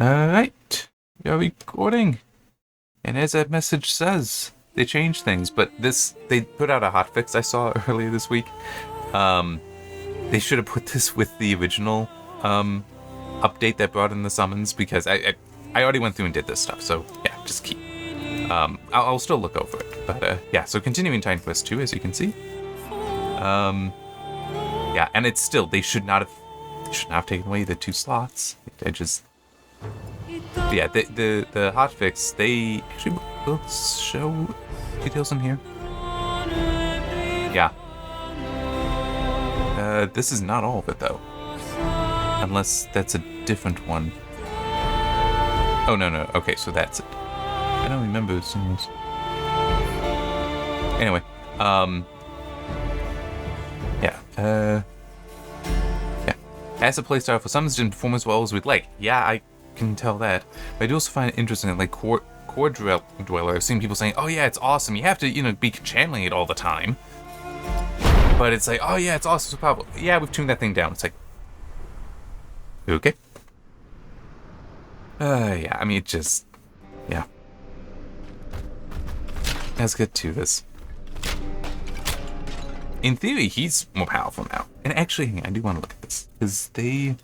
Alright, we are recording. And as that message says, they changed things, but they put out a hotfix I saw earlier this week. They should have put this with the original update that brought in the summons, because I already went through and did this stuff, so yeah, just keep. I'll still look over it, but yeah, so continuing Titan Quest 2, as you can see. Yeah, and it's still, they should not have taken away the 2 slots. Yeah, the hotfix, they actually will show details in here. Yeah. This is not all of it, though. Unless that's a different one. Oh, no. Okay, so that's it. I don't remember seeing this. Anyway, yeah. As a playstyle for summons didn't perform as well as we'd like. Yeah, I can tell that. But I do also find it interesting that, like, Core Dweller, I've seen people saying, oh yeah, it's awesome. You have to, be channeling it all the time. But it's like, oh yeah, it's awesome, so powerful. Yeah, we've tuned that thing down. It's like, okay. Yeah, I mean, it just, yeah. Let's get to this. In theory, he's more powerful now. And actually, hang on, I do want to look at this. Because I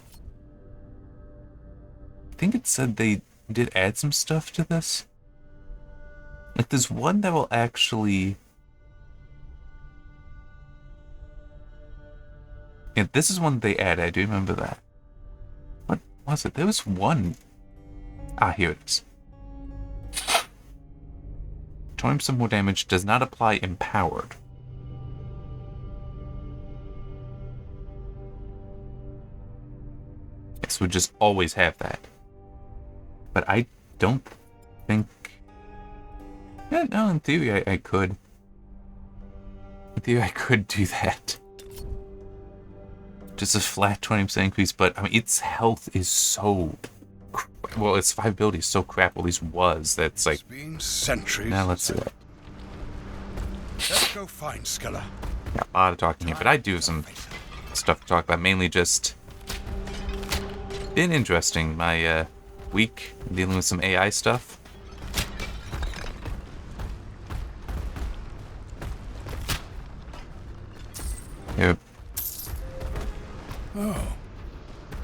think it said they did add some stuff to this. Like, there's one that will actually... Yeah, this is one they added, I do remember that. What was it? There was one... Ah, here it is. Towing some more damage does not apply empowered. Yes, we just always have that. But I don't think... Yeah, no, in theory I could. In theory I could do that. Just a flat 20% increase, but I mean, its health is so... Well, its 5 ability is so crap, or at least was, that's like... It's been centuries. Now let's see that. Let's go find Skilla. Yeah, a lot of talking here, but I do have some stuff to talk about, mainly just... Been interesting, my week, dealing with some AI stuff. Here. Oh,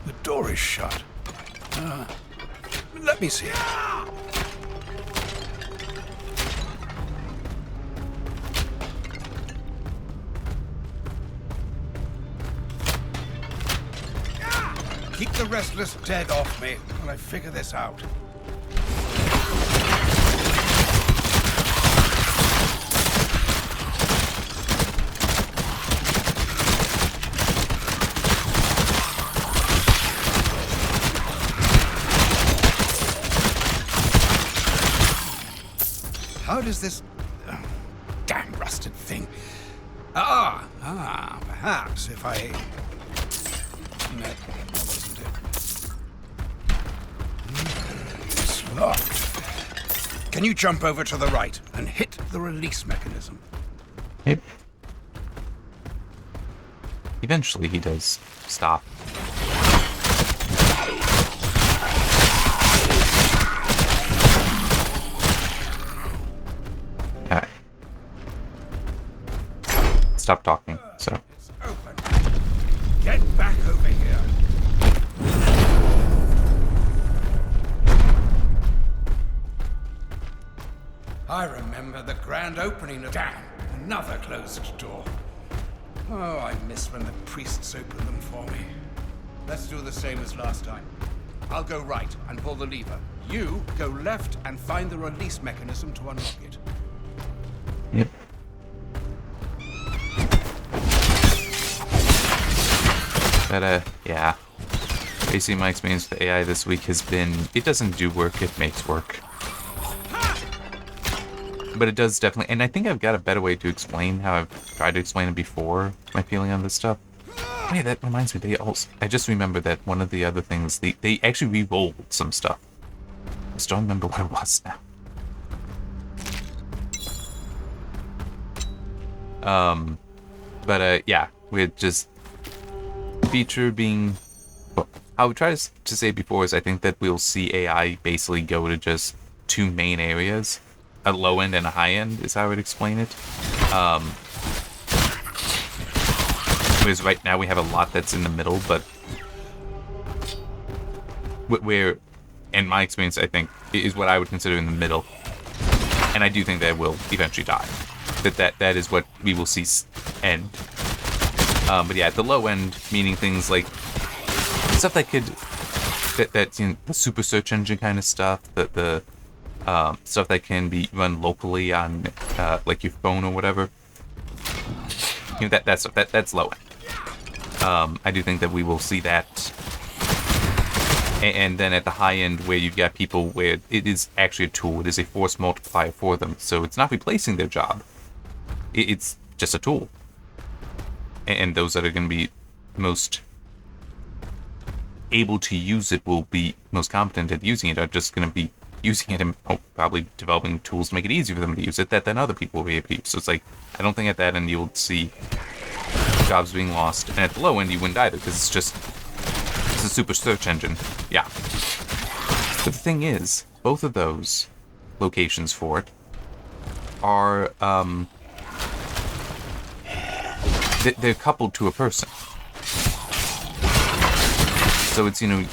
the door is shut. Let me see it. Keep the restless dead off me while I figure this out. How does this damn rusted thing? Perhaps if I... No, that wasn't it. It's locked. Can you jump over to the right and hit the release mechanism? Yep. Eventually he does stop. Alright. Stop talking, so. It's open. Get back over here. I remember the grand opening of... Damn, another closed door. Oh, I miss when the priests opened them for me. Let's do the same as last time. I'll go right and pull the lever. You go left and find the release mechanism to unlock it. Yep. But, yeah. Basically, my experience with the AI this week has been, it doesn't do work, it makes work. But it does definitely, and I think I've got a better way to explain how I've tried to explain it before, my feeling on this stuff. Hey, that reminds me, I just remember that one of the other things, they actually re-rolled some stuff. I just don't remember what it was now. But, yeah, we're just feature being, well, I would try to say before is I think that we'll see AI basically go to just two main areas, a low end and a high end is how I would explain it. Whereas right now we have a lot that's in the middle, but where, in my experience, I think is what I would consider in the middle, and I do think that will eventually die. That is what we will see end. But yeah, at the low end, meaning things like stuff that could that's you know, the super search engine kind of stuff, the stuff that can be run locally on like your phone or whatever. You know, that stuff that's low end. I do think that we will see that. And then at the high end, where you've got people where it is actually a tool, it is a force multiplier for them. So it's not replacing their job. It's just a tool. And those that are going to be most able to use it will be most competent at using it are just going to be using it and probably developing tools to make it easier for them to use it that then other people will be able to use. So it's like, I don't think at that end you'll see jobs being lost. And at the low end you wouldn't either, because it's a super search engine. Yeah. But the thing is, both of those locations for it are, they're coupled to a person. So it's, you know,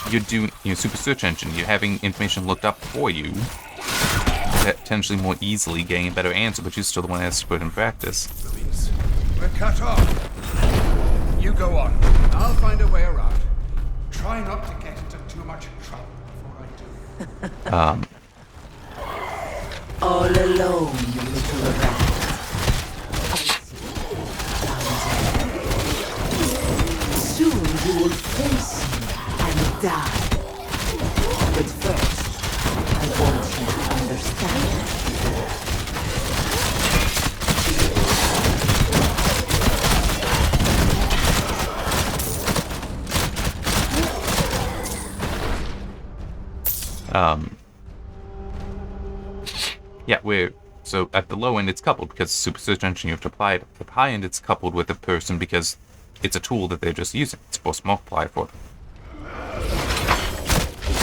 you're doing, you know, super search engine, you're having information looked up for you, potentially more easily getting a better answer, but you're still the one that has to put it in practice. We're cut off. You go on. I'll find a way around. Try not to get into too much trouble before I do. All alone, you little rat. Soon you will face me and die. But first, I want you to understand. Yeah, so at the low end it's coupled because super search engine you have to apply it. At the high end it's coupled with a person because it's a tool that they're just using. It's supposed to multiply for them.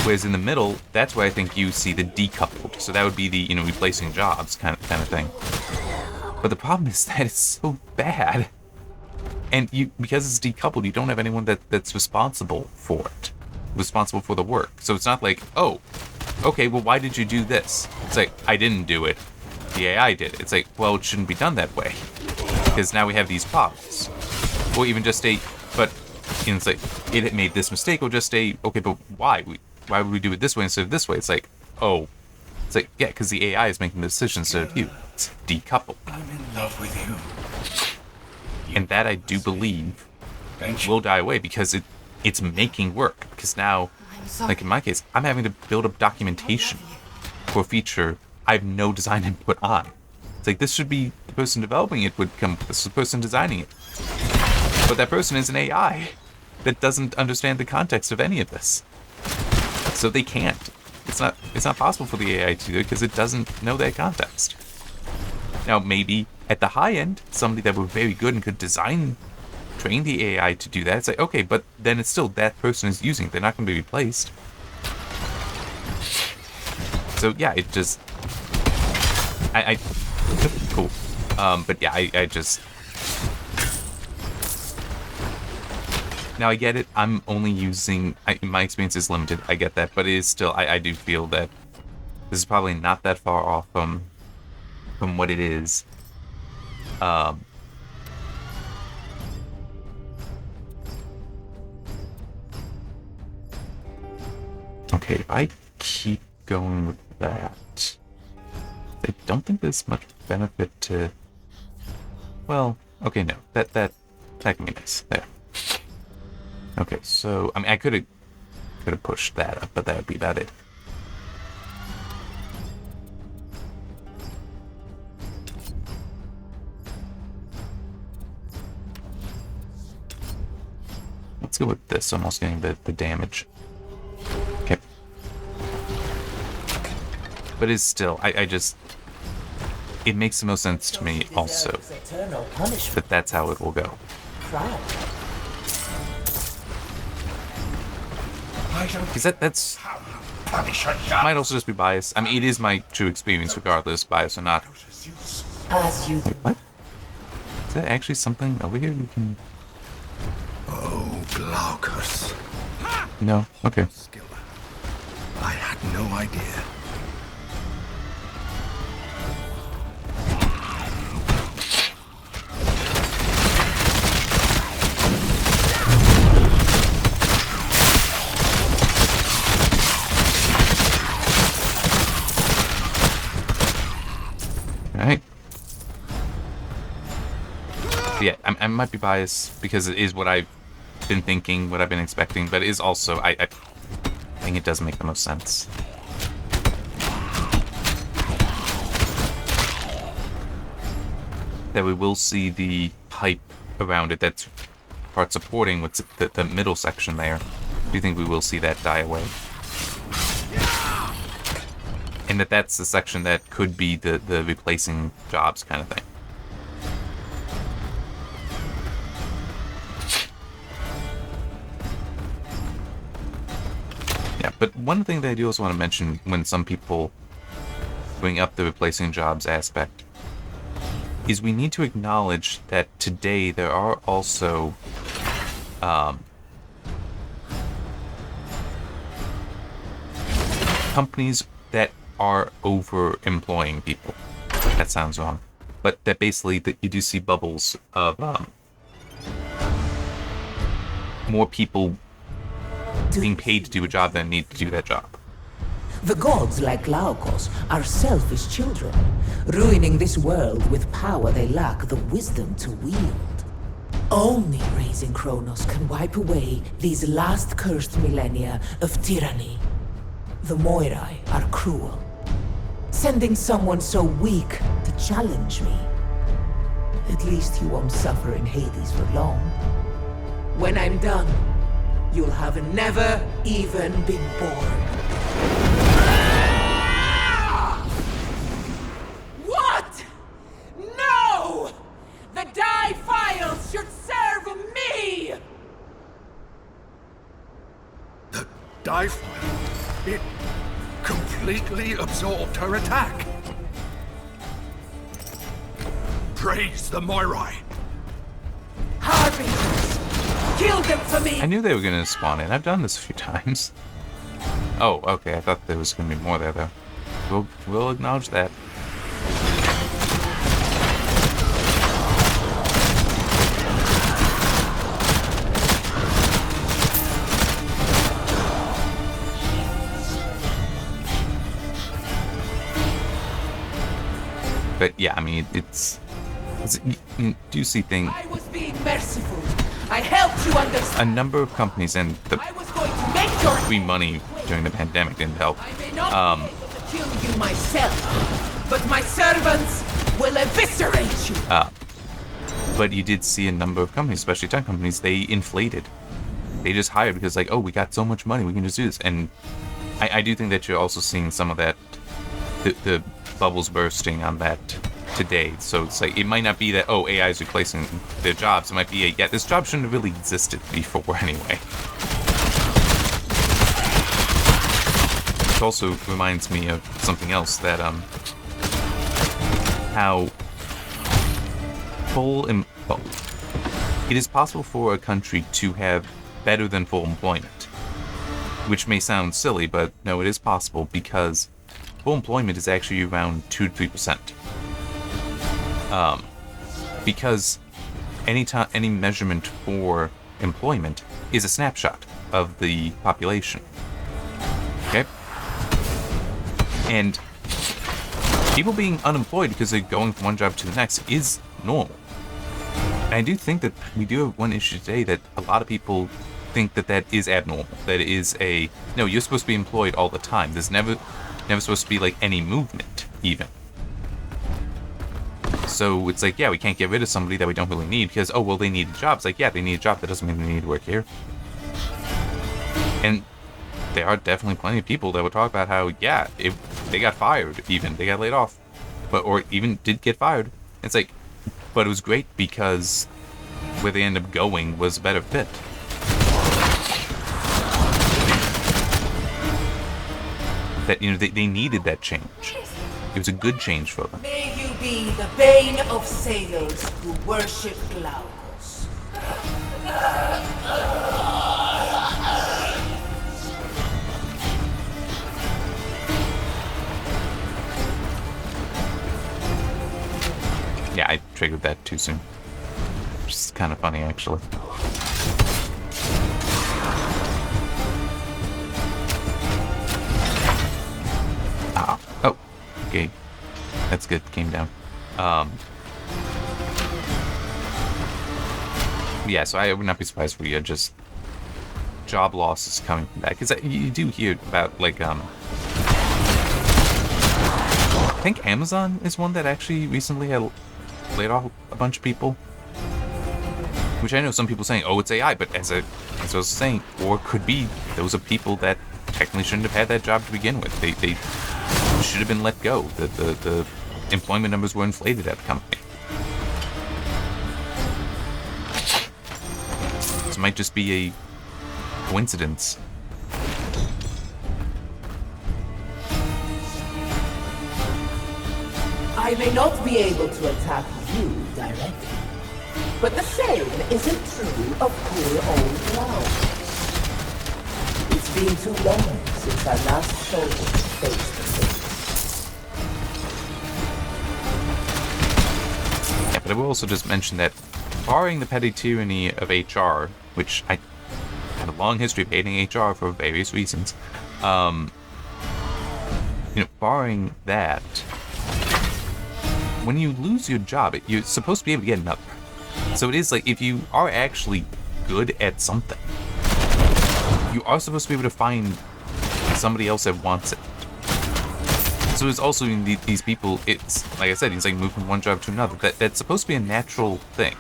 Whereas in the middle, that's where I think you see the decoupled. So that would be the, you know, replacing jobs kind of thing. But the problem is that it's so bad. And because it's decoupled, you don't have anyone that's responsible for it. Responsible for the work. So it's not like, oh, okay, well, why did you do this? It's like, I didn't do it. The AI did it. It's like, well, it shouldn't be done that way. Because now we have these problems. Or even just but, you know, it's like, it made this mistake, or just okay, but why? Why would we do it this way instead of this way? It's like, oh. It's like, yeah, because the AI is making the decision instead of you. It's decoupled. I'm in love with you. And that I do believe will die away because it's making work. Because now, like in my case, I'm having to build up documentation for a feature I have no design input on. It's like, this should be the person developing it would come, this is the person designing it. But that person is an AI that doesn't understand the context of any of this. So they can't. It's not possible for the AI to do it because it doesn't know that context. Now, maybe at the high end, somebody that were very good and could train the AI to do that. It's like, okay, but then it's still that person is using it. They're not going to be replaced. So yeah, it just, cool. But yeah, I just, now I get it. I'm only using, my experience is limited. I get that, but it is still, I do feel that this is probably not that far off from what it is. Okay, if I keep going with that, I don't think there's much benefit to, well, okay, no, that can be nice, there. Okay, so, I mean, I could have pushed that up, but that would be about it. Let's go with this, almost getting the damage. Okay. But it's still, I just, it makes the most sense to me also that that's how it will go. I shall Because that's punish her. might also just be bias. I mean, it is my true experience, regardless, bias or not. As you Wait, what? Is that actually something over here we can... Oh, Glaucus. No? Okay. Skill. I had no idea. Alright. Yeah, I might be biased because it is what I've been thinking, what I've been expecting, but it is also, I think it does make the most sense. That we will see the pipe around it that's part supporting what's the middle section there. Do you think we will see that die away? And that's the section that could be the replacing jobs kind of thing. Yeah, but one thing that I do also want to mention when some people bring up the replacing jobs aspect is we need to acknowledge that today there are also companies that are over-employing people. That sounds wrong. But that basically that you do see bubbles of more people being paid to do a job than need to do that job. The gods, like Laokos, are selfish children, ruining this world with power they lack the wisdom to wield. Only raising Kronos can wipe away these last cursed millennia of tyranny. The Moirai are cruel, sending someone so weak to challenge me. At least you won't suffer in Hades for long. When I'm done, you'll have never even been born. What? No! The die files should serve me! The die file. It completely absorbed her attack. Praise the Moirai. Harbingers! Kill them for me! I knew they were going to spawn in. I've done this a few times. Oh, okay. I thought there was going to be more there, though. We'll acknowledge that. But yeah, I mean, it's you do see things. I was being merciful. I helped you understand. A number of companies and the I was going to make your free money during the pandemic didn't help. I may not be able to kill you myself, but my servants will eviscerate you. But you did see a number of companies, especially tech companies, they inflated. They just hired because like, oh, we got so much money, we can just do this. And I do think that you're also seeing some of that, the bubbles bursting on that today. So it's like, it might not be that, oh, AI is replacing their jobs. It might be, yeah, this job shouldn't have really existed before anyway. Which also reminds me of something else, that, how it is possible for a country to have better than full employment. Which may sound silly, but no, it is possible because full employment is actually around 2 to 3%. Because any measurement for employment is a snapshot of the population. Okay? And people being unemployed because they're going from one job to the next is normal. And I do think that we do have one issue today that a lot of people think that that is abnormal. That it is no, you're supposed to be employed all the time. There's never supposed to be like any movement, even. So it's like, yeah, we can't get rid of somebody that we don't really need because, oh, well, they need a job. It's like, yeah, they need a job. That doesn't mean they need to work here. And there are definitely plenty of people that would talk about how, yeah, if they got fired, even they got laid off, or even did get fired. It's like, but it was great because where they ended up going was a better fit. that, they needed that change. It was a good change for them. May you be the bane of sailors who worship Glaukos. Yeah, I triggered that too soon. Which is kind of funny, actually. Ah. Oh. Okay. That's good. Came down. Yeah, so I would not be surprised if we had just job losses coming from that. Because you do hear about, like, I think Amazon is one that actually recently had laid off a bunch of people. Which I know some people saying, oh, it's AI, but as I was saying, or it could be those are people that technically shouldn't have had that job to begin with. They should have been let go. The employment numbers were inflated at the company. This might just be a coincidence. I may not be able to attack you directly, but the same isn't true of poor old Glaukos. It's been too long since I last saw you face to face. Yeah, but I will also just mention that, barring the petty tyranny of HR, which I have a long history of hating HR for various reasons, barring that, when you lose your job, you're supposed to be able to get another. So it is like, if you are actually good at something, you are supposed to be able to find somebody else that wants it. So it's also these people, it's, like I said, he's like moving from one job to another. That's supposed to be a natural thing.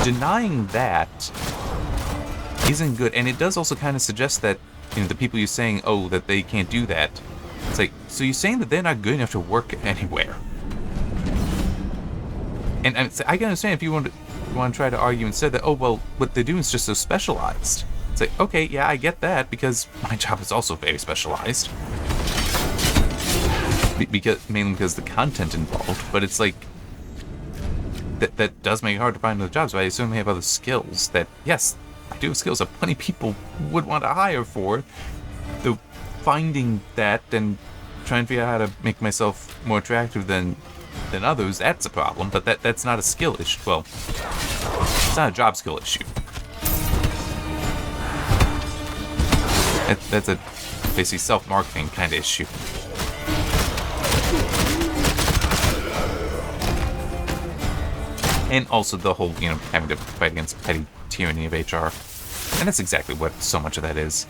Denying that isn't good, and it does also kind of suggest that, the people you're saying, oh, that they can't do that, it's like, so you're saying that they're not good enough to work anywhere. And I can understand if you want to try to argue instead that, oh, well, what they're doing is just so specialized. It's like, okay, yeah, I get that, because my job is also very specialized. Mainly because the content involved, but it's like, that does make it hard to find other jobs, but I assume they have other skills that, yes, I do have skills that plenty of people would want to hire for. Though finding that and trying to figure out how to make myself more attractive than others, that's a problem, but that's not a skill issue. Well, it's not a job skill issue. That's a basically self-marketing kind of issue. And also the whole, having to fight against petty tyranny of HR. And that's exactly what so much of that is.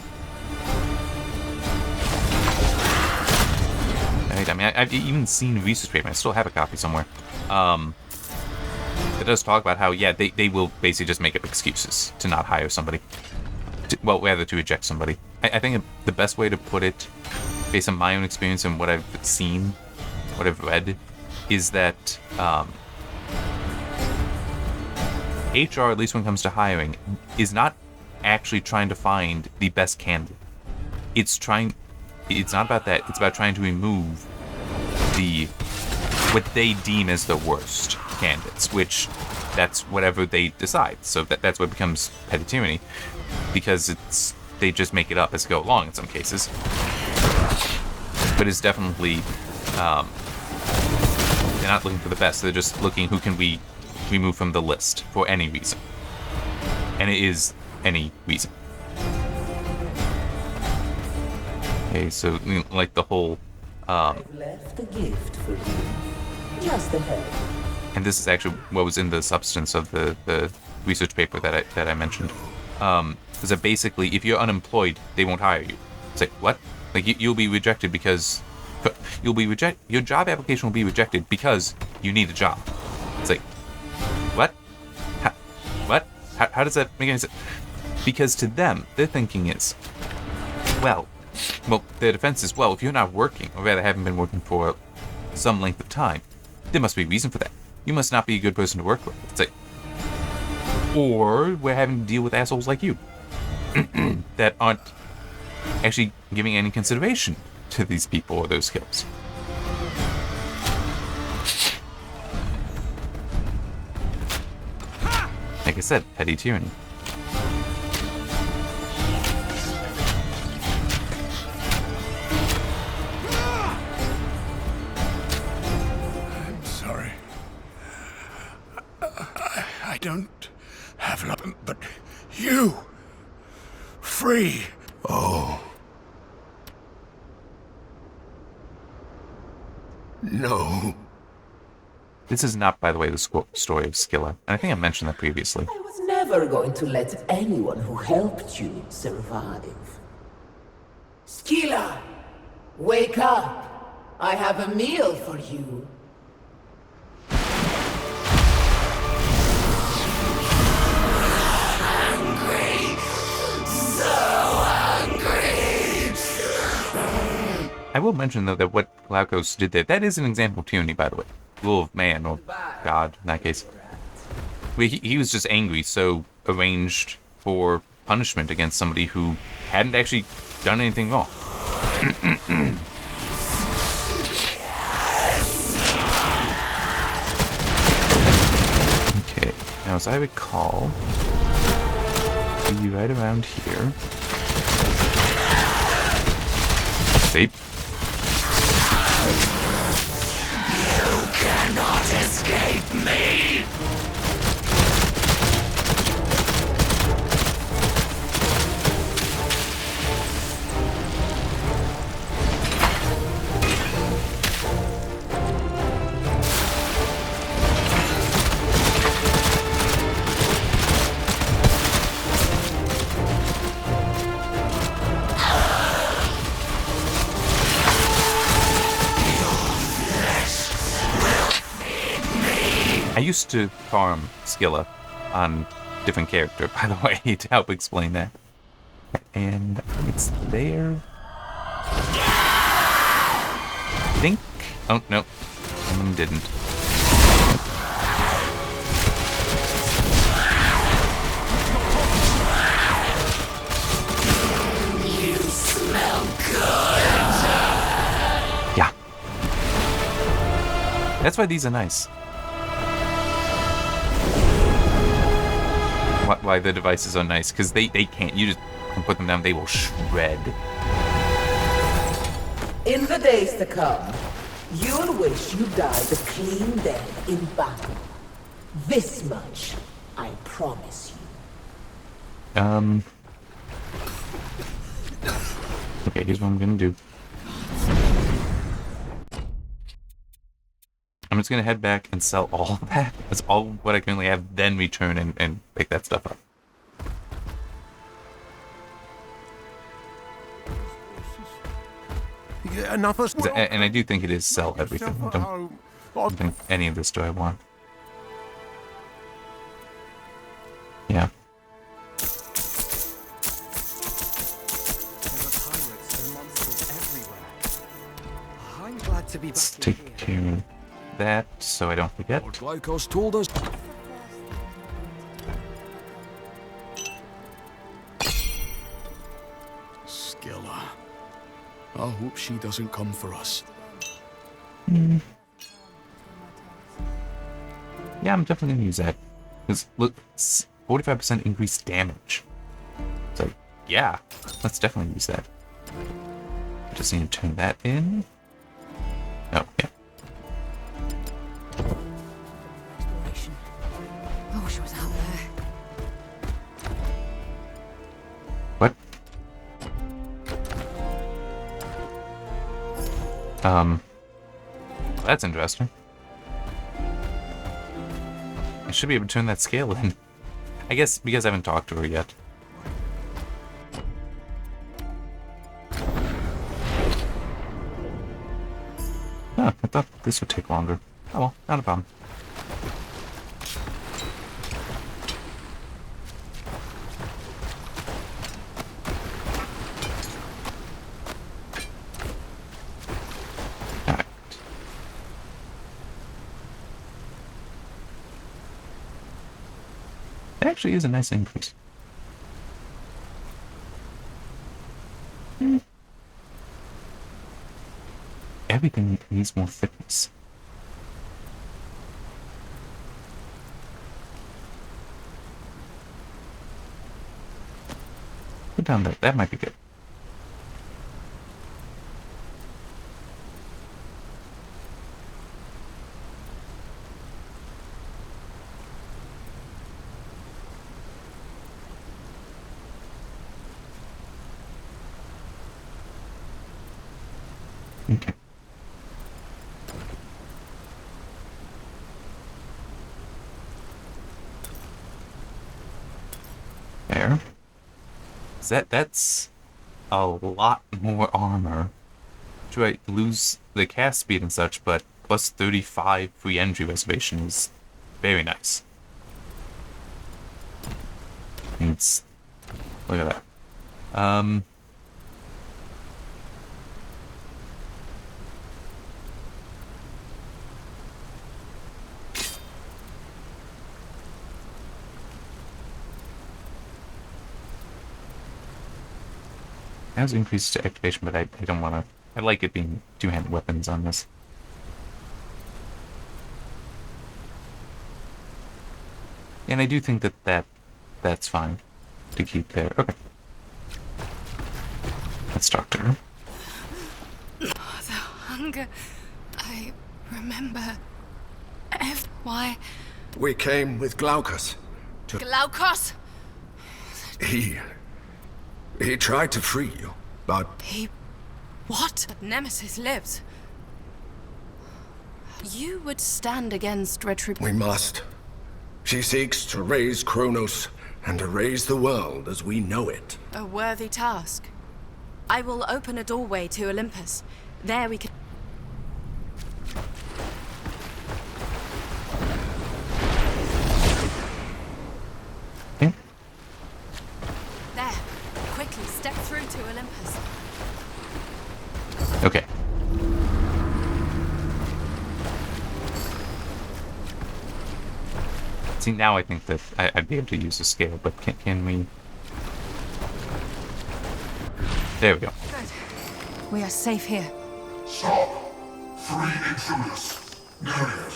Right? I mean, I've even seen a research paper, I still have a copy somewhere, that does talk about how, yeah, they will basically just make up excuses to not hire somebody. Rather to reject somebody. I think the best way to put it, based on my own experience and what I've seen, what I've read, is that HR, at least when it comes to hiring, is not actually trying to find the best candidate. It's not about that. It's about trying to remove what they deem as the worst candidates, which that's whatever they decide. So that's what becomes petty tyranny, because they just make it up as they go along in some cases. But it's definitely they're not looking for the best. They're just looking who can we remove from the list for any reason, and it is any reason. Okay, so like the whole I've left a gift for you. Just ahead. And this is actually what was in the substance of the research paper that I mentioned. Is that basically, if you're unemployed, they won't hire you. It's like, what? Like, you'll be rejected because your job application will be rejected because you need a job. It's like, what? What? How does that make any sense? Because to them, their thinking is, well, their defense is, well, if you're not working, or rather haven't been working for some length of time, there must be a reason for that. You must not be a good person to work with. It's like, or we're having to deal with assholes like you that aren't actually giving any consideration to these people or those skills. Like I said, petty tyranny. I'm sorry. I don't have love, but you... free. Oh. No. This is not, by the way, the story of Skilla. And I think I mentioned that previously. I was never going to let anyone who helped you survive. Skila! Wake up! I have a meal for you. I will mention, though, that what Glaukos did there, that is an example of tyranny, by the way. Rule of man, or God, in that case. He was just angry, so arranged for punishment against somebody who hadn't actually done anything wrong. Okay, now as I recall, be right around here. See? Cannot escape me! I used to farm Skilla on different character, by the way, to help explain that. And it's there. I think. Oh, no. Someone didn't. You smell good! Yeah. That's why these are nice. Why the devices are nice, because they can't, you just can put them down, they will shred. In the days to come, you'll wish you died a clean death in battle. This much, I promise you. Okay, here's what I'm gonna do. I'm just gonna head back and sell all of that. That's all what I currently have, then return and pick that stuff up. And I do think it is sell everything. I don't think any of this do I want. Yeah. Let's take care of that so I don't forget. Glaukos told us. Skilla. I hope she doesn't come for us. Yeah, I'm definitely gonna use that. Because look, 45% increased damage. So yeah, let's definitely use that. Just need to turn that in. Oh, yeah. I wish I was out there. What? That's interesting. I should be able to turn that scale in. I guess because I haven't talked to her yet. Huh, I thought this would take longer. Oh well, not a problem. Alright. It actually is a nice increase. Everything needs more fitness. Put down there. That might be good. Okay. There. That's a lot more armor. Do I lose the cast speed and such, but plus 35 free energy reservation is very nice. It's, look at that. It has increased to activation, but I don't want to. I like it being two-handed weapons on this. And I do think that's fine to keep there. Okay. Let's talk to her. The hunger. I remember. Why? We came with Glaucus to... Glaukos! He tried to free you, but... What? But Nemesis lives. You would stand against retribution. We must. She seeks to raise Kronos and erase the world as we know it. A worthy task. I will open a doorway to Olympus. There we can... Okay. There. Quickly step through to Olympus. Okay. See, now I think that I'd be able to use the scale, but can we... There we go. Good. We are safe here. Stop! Three intruders. Myriad,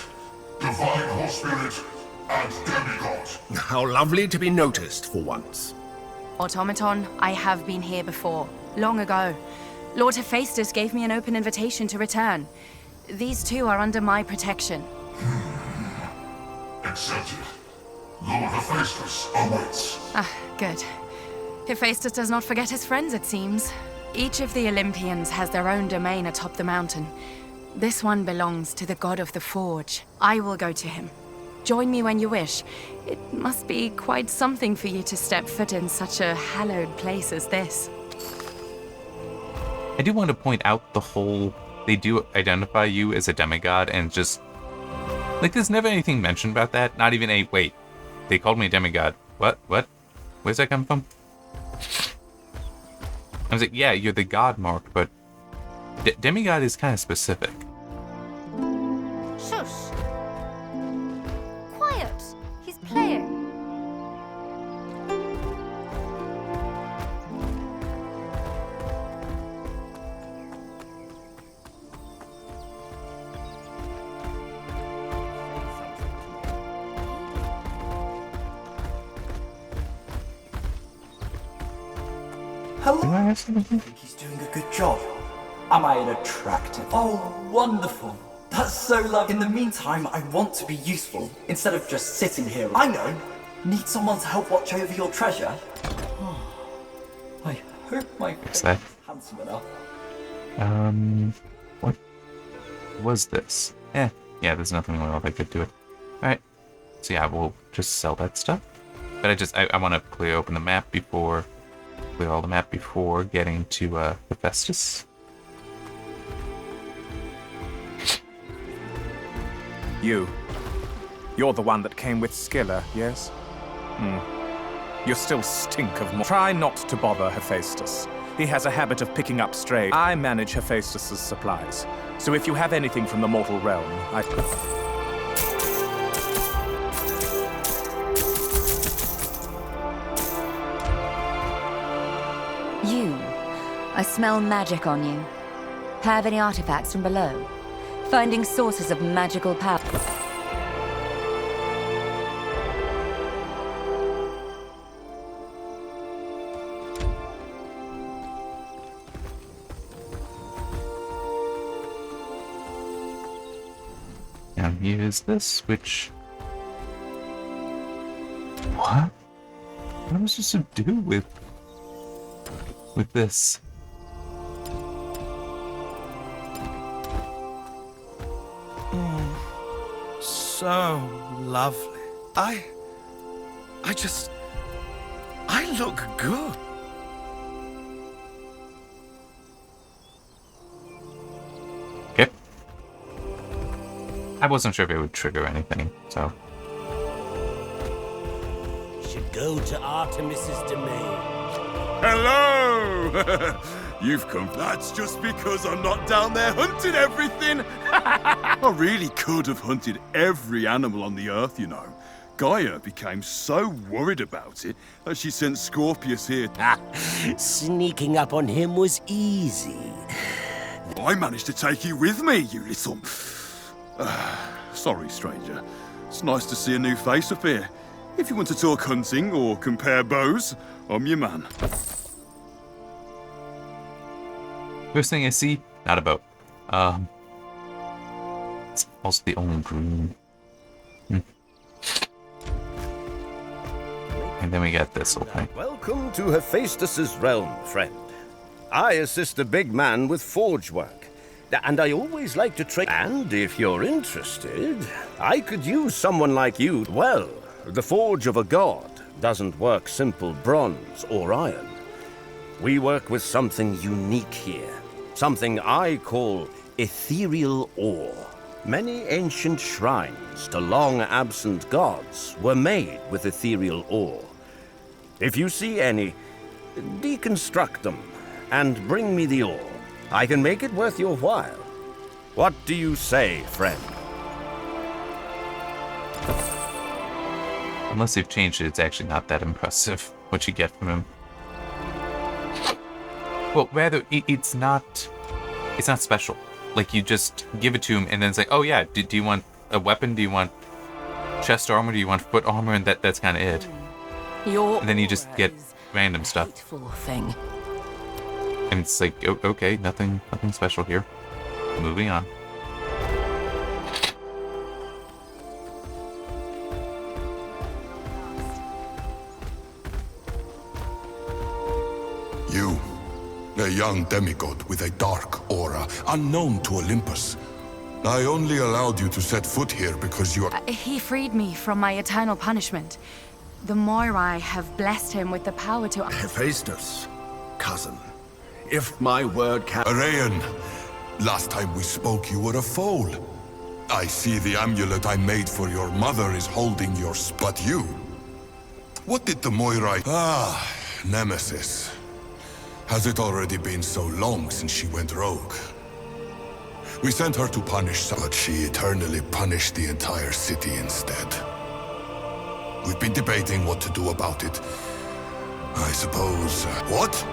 Divine Horse Spirit, and Demigod. How lovely to be noticed for once. Automaton, I have been here before. Long ago. Lord Hephaestus gave me an open invitation to return. These two are under my protection. Accepted. Lord Hephaestus awaits. Ah, good. Hephaestus does not forget his friends, it seems. Each of the Olympians has their own domain atop the mountain. This one belongs to the god of the forge. I will go to him. Join me when you wish. It must be quite something for you to step foot in such a hallowed place as this. I do want to point out the whole... They do identify you as a demigod, and just... Like, there's never anything mentioned about that. Not even a... Wait, they called me a demigod. What? Where's that come from? I was like, yeah, you're the god mark, but... demigod is kind of specific. Shush! Quiet! He's playing. Do I have something? I think he's doing a good job. Am I an attractive? Oh, wonderful. That's so lovely. In the meantime, I want to be useful instead of just sitting here. I know. Need someone to help watch over your treasure? I hope my What's that? is handsome enough. What was this? Yeah, there's nothing wrong I could do it. Alright. So yeah, we'll just sell that stuff. But I want to clear open the map before... Clear all the map before getting to, Hephaestus. You're the one that came with Scylla, yes? You still stink of more. Try not to bother Hephaestus. He has a habit of picking up stray. I manage Hephaestus's supplies. So if you have anything from the mortal realm, I smell magic on you. Have any artifacts from below? Finding sources of magical power. Now here's this, which... What? What am I supposed to do with this? So lovely. I look good. Okay. I wasn't sure if it would trigger anything, so... Should go to Artemis's domain. Hello! You've come. That's just because I'm not down there hunting everything. I really could have hunted every animal on the Earth, you know. Gaia became so worried about it that she sent Scorpius here. Sneaking up on him was easy. I managed to take you with me, you little... Sorry, stranger. It's nice to see a new face up here. If you want to talk hunting or compare bows, I'm your man. First thing I see, not a boat. It's also the only green. And then we got this whole thing. Welcome to Hephaestus's realm, friend. I assist the big man with forge work. And I always like to trade. And if you're interested, I could use someone like you. Well, the forge of a god doesn't work simple bronze or iron. We work with something unique here. Something I call ethereal ore. Many ancient shrines to long-absent gods were made with ethereal ore. If you see any, deconstruct them and bring me the ore. I can make it worth your while. What do you say, friend? Unless they've changed it, it's actually not that impressive what you get from him. Well, rather, it's not special. Like, you just give it to him and then say, oh yeah, do you want a weapon? Do you want chest armor? Do you want foot armor? And that's kind of it. And then you just get random stuff. Thing. And it's like, okay, nothing special here. Moving on. You, a young demigod with a dark aura, unknown to Olympus. I only allowed you to set foot here because you are... He freed me from my eternal punishment. The Moirai have blessed him with the power to... Hephaestus, cousin. If my word can... Arayan, last time we spoke you were a foal. I see the amulet I made for your mother is holding your... But you? What did the Moirai... Ah, Nemesis. Has it already been so long since she went rogue? We sent her to punish, but she eternally punished the entire city instead. We've been debating what to do about it. I suppose... What?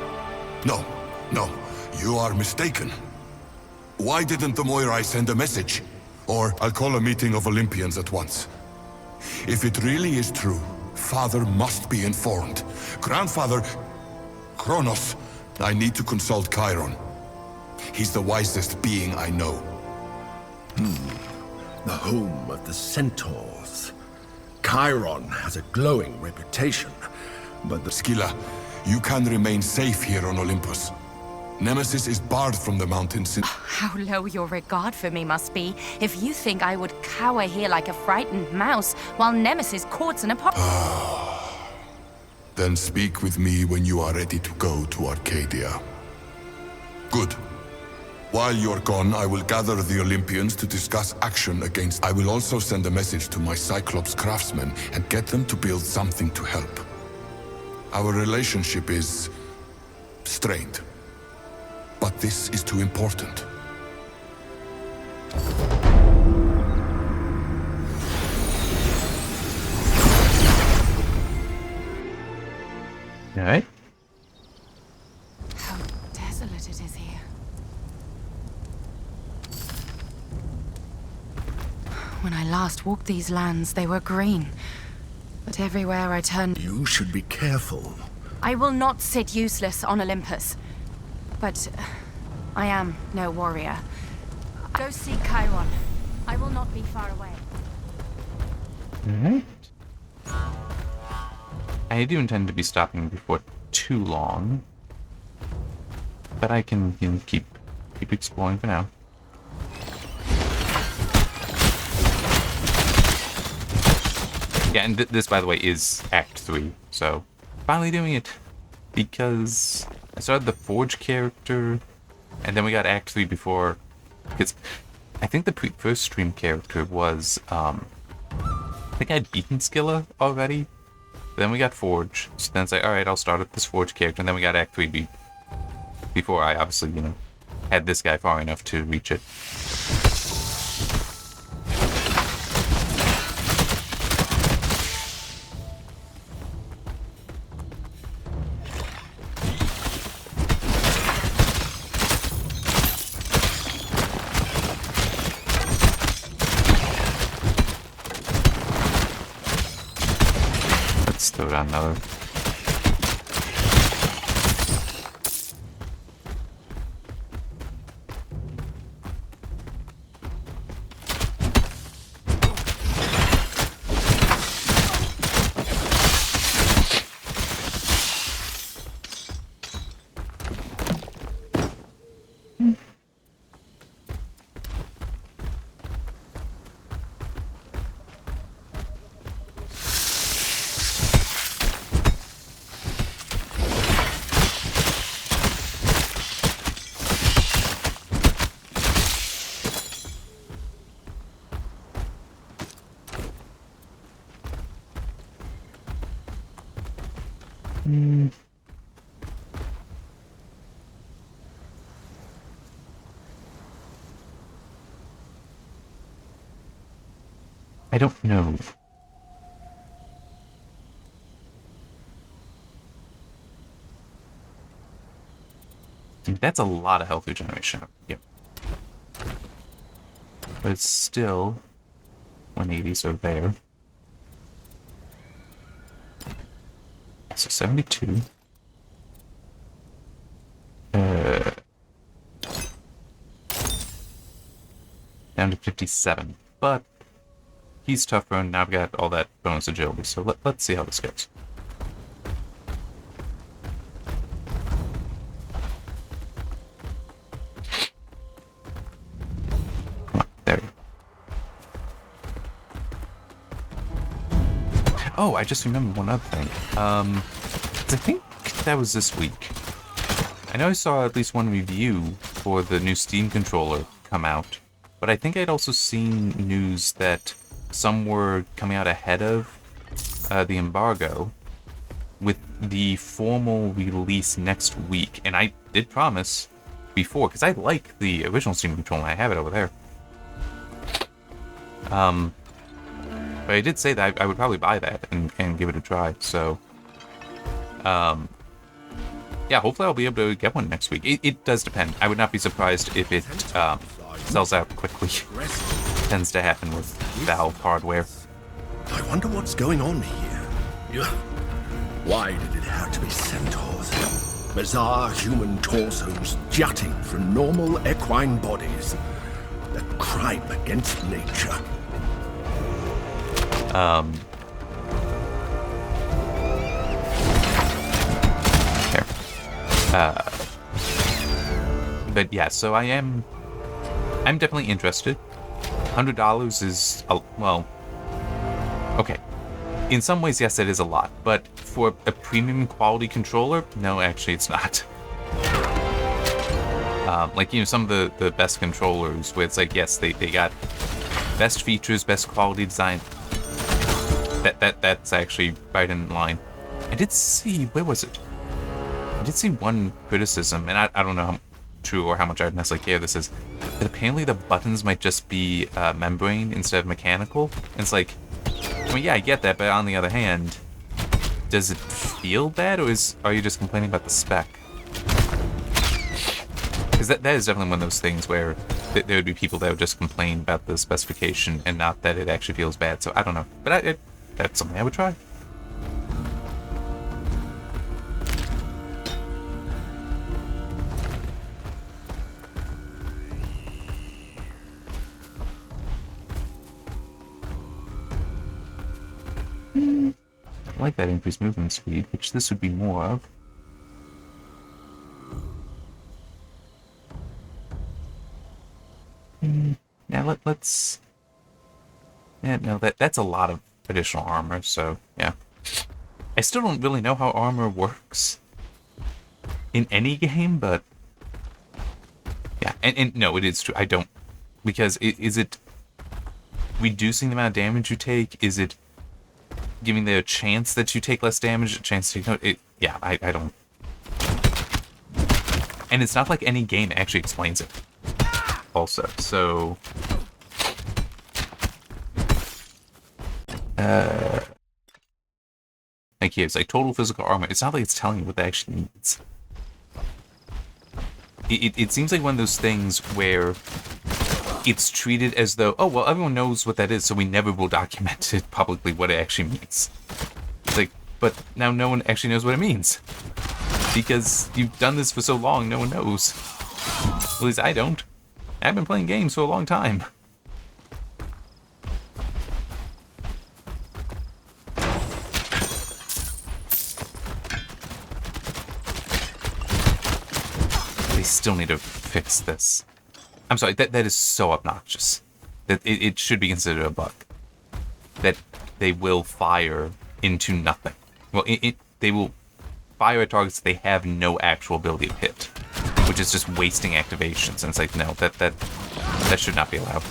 No, you are mistaken. Why didn't the Moirai send a message? Or I'll call a meeting of Olympians at once. If it really is true, Father must be informed. Grandfather... Kronos, I need to consult Chiron. He's the wisest being I know. The home of the centaurs. Chiron has a glowing reputation, but the... Scylla, you can remain safe here on Olympus. Nemesis is barred from the mountains since... How low your regard for me must be, if you think I would cower here like a frightened mouse, while Nemesis courts an apocalypse. Then speak with me when you are ready to go to Arcadia. Good. While you're gone, I will gather the Olympians to discuss action against... I will also send a message to my Cyclops craftsmen and get them to build something to help. Our relationship is... strained. But this is too important. How desolate it is here. When I last walked these lands, they were green. But everywhere I turned... You should be careful. I will not sit useless on Olympus. But I am no warrior. Go seek Chiron. I will not be far away. Alright. I do intend to be stopping before too long. But I can, you know, keep exploring for now. Yeah, and this, by the way, is Act 3, so finally doing it. Because I started the Forge character, and then we got Act 3 before... Because I think the first stream character was, I think I'd beaten Skilla already. Then we got Forge, so then it's like, alright, I'll start with this Forge character, and then we got Act 3 before I obviously, you know, had this guy far enough to reach it. Let's throw down another. I don't know. That's a lot of health regeneration. Yep. But it's still 180, so there. So 72. Down to 57. But he's tougher, and now I've got all that bonus agility, so let's see how this goes. Come on, there we go. Oh, I just remembered one other thing. 'Cause I think that was this week. I know I saw at least one review for the new Steam controller come out, but I think I'd also seen news that some were coming out ahead of the embargo with the formal release next week. And I did promise before, because I like the original Steam controller, I have it over there. But I did say that I would probably buy that and give it a try, so... yeah, hopefully I'll be able to get one next week. It does depend. I would not be surprised if it sells out quickly. Tends to happen with Valve hardware. I wonder what's going on here. Why did it have to be centaurs? Bizarre human torsos jutting from normal equine bodies. A crime against nature. Here. But yeah, so I'm definitely interested. $100 is, well, okay. In some ways, yes, it is a lot, but for a premium quality controller, no, actually, it's not. Like, you know, some of the best controllers, where it's like, yes, they got best features, best quality design. That's actually right in line. I did see, where was it? I did see one criticism, and I don't know how true or how much I would necessarily care this is, that apparently the buttons might just be membrane instead of mechanical. And it's like, I mean, yeah, I get that, but on the other hand, does it feel bad, or are you just complaining about the spec? Because that is definitely one of those things where there would be people that would just complain about the specification and not that it actually feels bad. So I don't know. But that's something I would try. I like that increased movement speed, which this would be more of. Now let's... Yeah, no, that's a lot of additional armor, so yeah. I still don't really know how armor works in any game, but... Yeah, and no, it is true. I don't... Because is it reducing the amount of damage you take? Is it giving the chance that you take less damage, a chance to take no, yeah, I don't. And it's not like any game actually explains it. Also, so like here, it's like total physical armor. It's not like it's telling you what that actually means. It seems like one of those things where it's treated as though, oh, well, everyone knows what that is, so we never will document it publicly what it actually means. It's like, but now no one actually knows what it means. Because you've done this for so long, no one knows. At least I don't. I've been playing games for a long time. They still need to fix this. I'm sorry, that is so obnoxious. That it should be considered a bug. That they will fire into nothing. Well, they will fire at targets they have no actual ability to hit, which is just wasting activations. And it's like, no, that should not be allowed.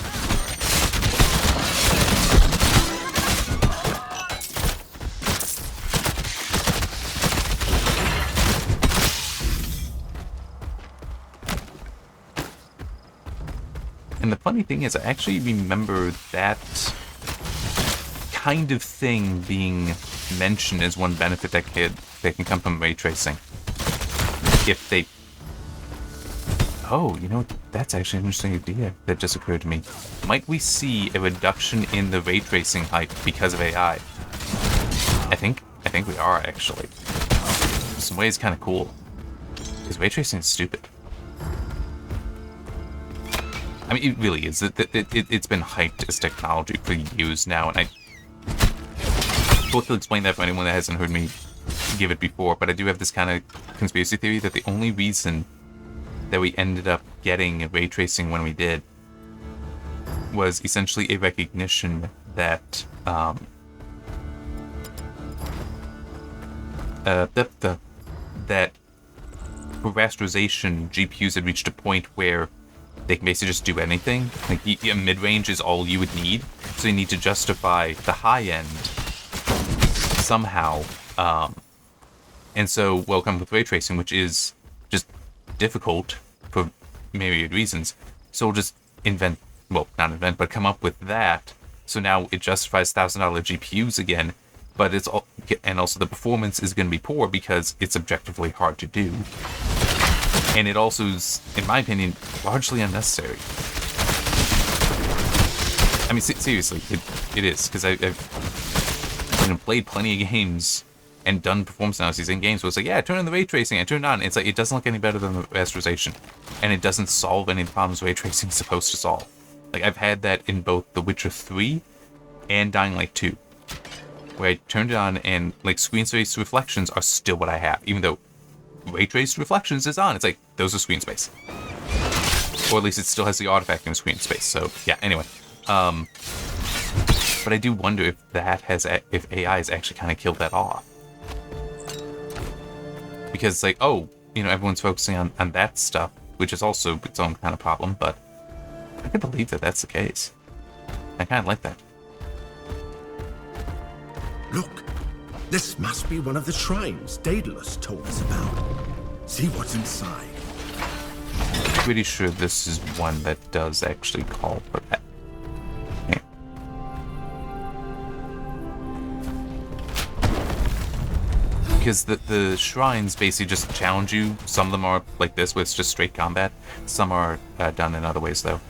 And the funny thing is, I actually remember that kind of thing being mentioned as one benefit that can come from ray tracing. If they... Oh, you know, that's actually an interesting idea that just occurred to me. Might we see a reduction in the ray tracing height because of AI? I think we are, actually. In some ways, kind of cool. Because ray tracing is stupid. I mean, it really is. It's been hyped as technology for years now, and I will explain that for anyone that hasn't heard me give it before, but I do have this kind of conspiracy theory that the only reason that we ended up getting ray tracing when we did was essentially a recognition that that for rasterization, GPUs had reached a point where they can basically just do anything. Like, mid-range is all you would need, so you need to justify the high end somehow. And so, welcome with ray tracing, which is just difficult for myriad reasons. So we'll just invent, well, not invent, but come up with that. So now it justifies $1,000 GPUs again, but it's all, and also the performance is going to be poor because it's objectively hard to do. And it also is, in my opinion, largely unnecessary. I mean, seriously, it is, because I've played plenty of games and done performance analyses in games where it's like, yeah, turn on the ray tracing, I turn it on. It's like, it doesn't look any better than the rasterization. And it doesn't solve any of the problems ray tracing is supposed to solve. Like, I've had that in both The Witcher 3 and Dying Light 2. Where I turned it on and, like, screen space reflections are still what I have, even though ray traced reflections is on. It's like, those are screen space. Or at least it still has the artifact in screen space. So, yeah, anyway. But I do wonder if if AI has actually kind of killed that off. Because it's like, oh, you know, everyone's focusing on that stuff, which is also its own kind of problem, but I can believe that that's the case. I kind of like that. Look, this must be one of the shrines Daedalus told us about. See what's inside. I'm pretty sure this is one that does actually call for that. Yeah. because the shrines basically just challenge you. Some of them are like this, where it's just straight combat. Some are done in other ways, though.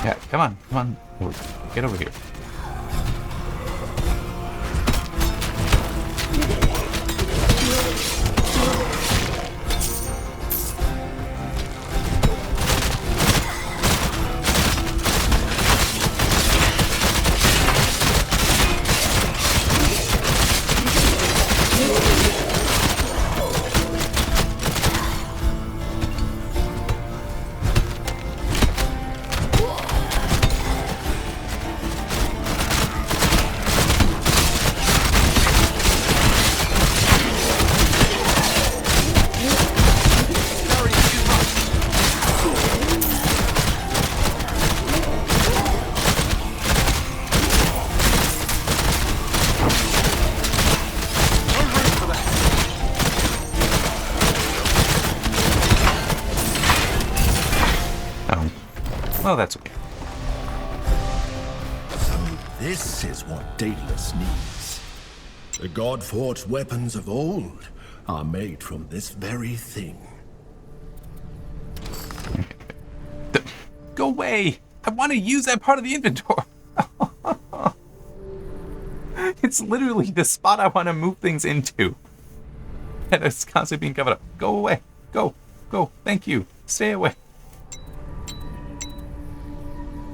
Yeah, come on. Get over here. Well, that's okay. So this is what Daedalus needs. The god-forged weapons of old are made from this very thing. Go away! I want to use that part of the inventory. It's literally the spot I want to move things into. And it's constantly being covered up. Go away. Go. Thank you. Stay away.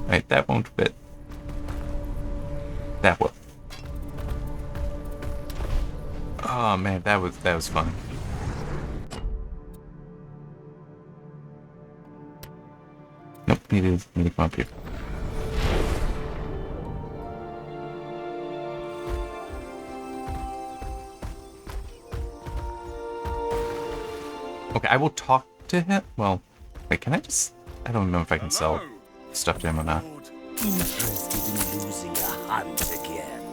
Right, that won't fit. That will. Oh man, that was fun. Nope, need to come up here. Okay, I will talk to him. Well, wait, can I just... I don't know if I can sell stuff to him or not. Interested in losing a hunt again.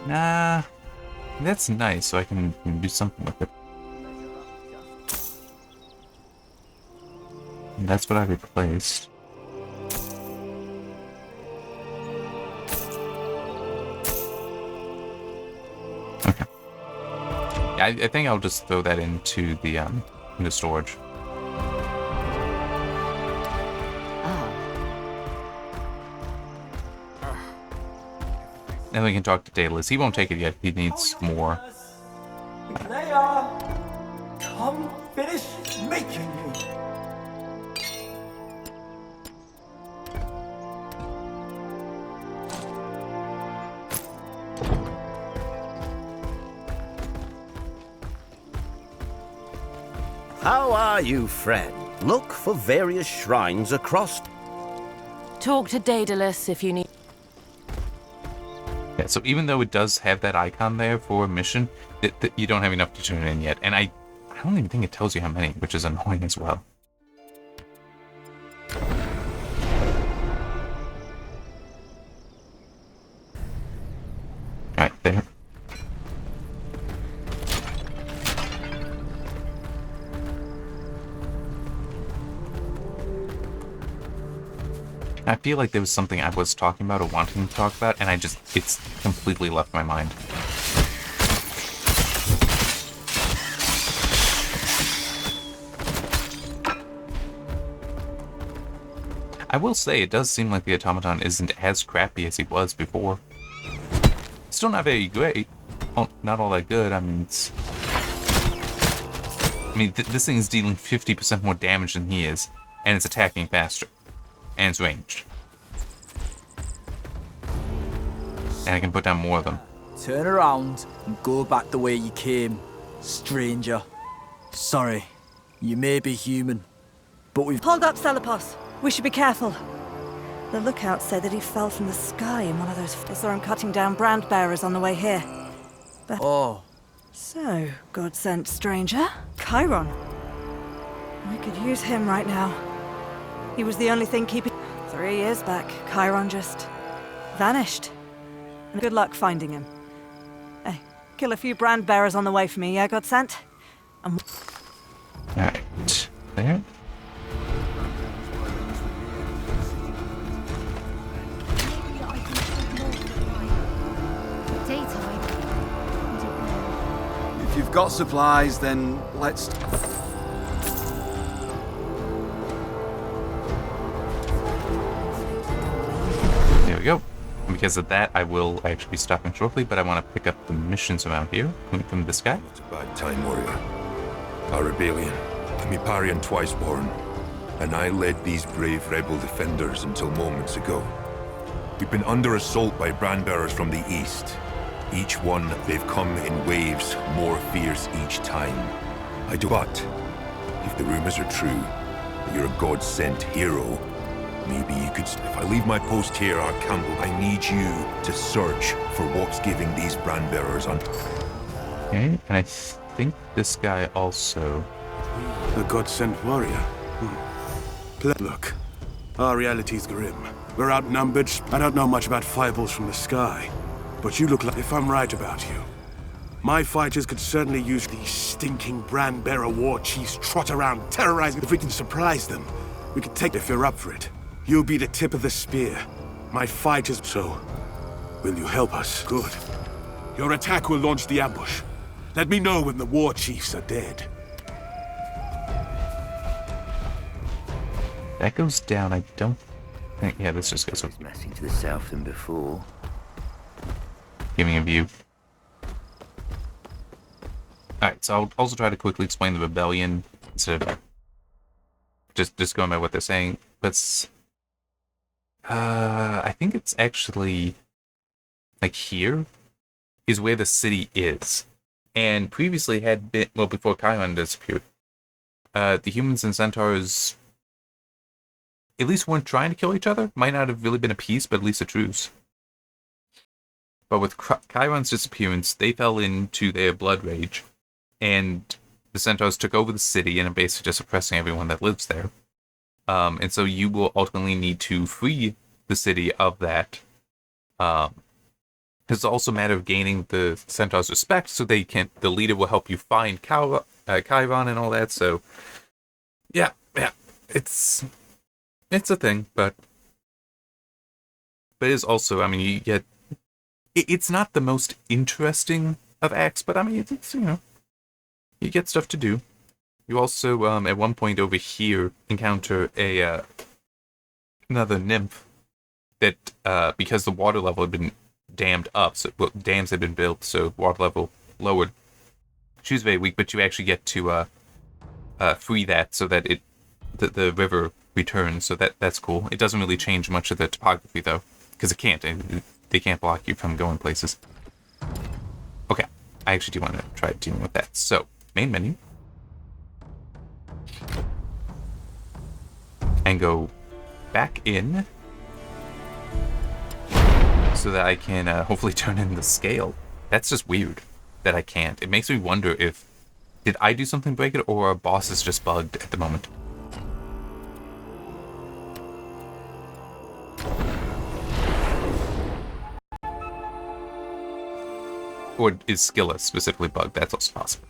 Nah, that's nice, so I can do something with it. And that's what I replaced. Okay. Yeah, I think I'll just throw that into storage. Then we can talk to Daedalus. He won't take it yet. He needs more. Leia, come finish making me. How are you, friend? Look for various shrines across. Talk to Daedalus if you need. Yeah, so even though it does have that icon there for a mission, you don't have enough to turn it in yet. And I don't even think it tells you how many, which is annoying as well. Alright, there. I feel like there was something I was talking about or wanting to talk about, and it's completely left my mind. I will say, it does seem like the automaton isn't as crappy as he was before. Still not very great. Oh, not all that good. I mean, this thing is dealing 50% more damage than he is, and it's attacking faster. And it's ranged. And I can put down more of them. Turn around and go back the way you came. Stranger. Sorry. You may be human, but we've... Hold up, Salapos. We should be careful. The lookout said that he fell from the sky in one of those... I saw him cutting down brand bearers on the way here. But... Oh. So, God-sent stranger? Chiron. I could use him right now. He was the only thing keeping... 3 years back, Chiron just... vanished. And good luck finding him. Hey, kill a few brand bearers on the way for me, yeah, God-sent? Alright. There. If you've got supplies, then let's... There we go. And because of that, I will actually be stopping shortly, but I want to pick up the missions around here. From this guy. It's a bad time, warrior. Our rebellion. Miparian Twiceborn. And I led these brave rebel defenders until moments ago. We've been under assault by brandbearers from the east. Each one, they've come in waves, more fierce each time. But, if the rumors are true, that you're a god-sent hero, maybe you could... If I leave my post here, our camp, I need you to search for what's giving these brandbearers on... Okay, and I think this guy also... A god-sent warrior? Look, our reality's grim. We're outnumbered. I don't know much about fireballs from the sky. But you look like, if I'm right about you, my fighters could certainly use these stinking brand-bearer war chiefs trot around terrorizing. If we can surprise them, we could take... If you're up for it, you'll be the tip of the spear. My fighters... So, will you help us? Good. Your attack will launch the ambush. Let me know when the war chiefs are dead. That goes down, I don't think... Yeah, this just goes... Messing to the south than before. Giving a view. Alright, so I'll also try to quickly explain the rebellion instead of just going by what they're saying. But I think it's actually like here is where the city is. And previously had been, well, before Chiron disappeared, the humans and centaurs at least weren't trying to kill each other. Might not have really been a peace, but at least a truce. But with Chiron's disappearance, they fell into their blood rage, and the centaurs took over the city and are basically just oppressing everyone that lives there. And so you will ultimately need to free the city of that. It's also a matter of gaining the centaurs' respect, so they can. The leader will help you find Chiron and all that. So, yeah, it's a thing, but it is also. I mean, you get. It's not the most interesting of acts, but I mean, it's you get stuff to do. You also, at one point over here, encounter another nymph that, because the water level had been dammed up, so dams had been built, so water level lowered. She was very weak, but you actually get to free that so that the river returns. So that's cool. It doesn't really change much of the topography though, because it can't. They can't block you from going places. Okay, I actually do want to try dealing with that. So, main menu. And go back in. So that I can hopefully turn in the scale. That's just weird that I can't. It makes me wonder if... Did I do something to break it, or our boss is just bugged at the moment? Or is Skilla specifically bugged? That's also possible.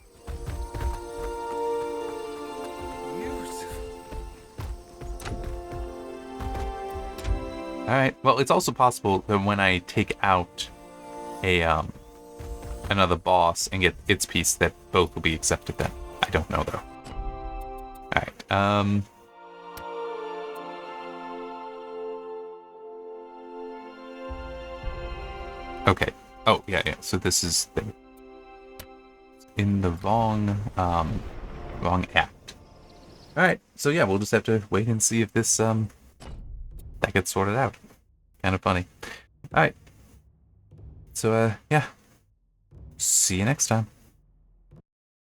Alright, well, it's also possible that when I take out another boss and get its piece, that both will be accepted then. I don't know, though. Alright, okay. Oh, yeah, so this is in the wrong act. Alright, so yeah, we'll just have to wait and see if this, that gets sorted out. Kind of funny. Alright. So, yeah. See you next time.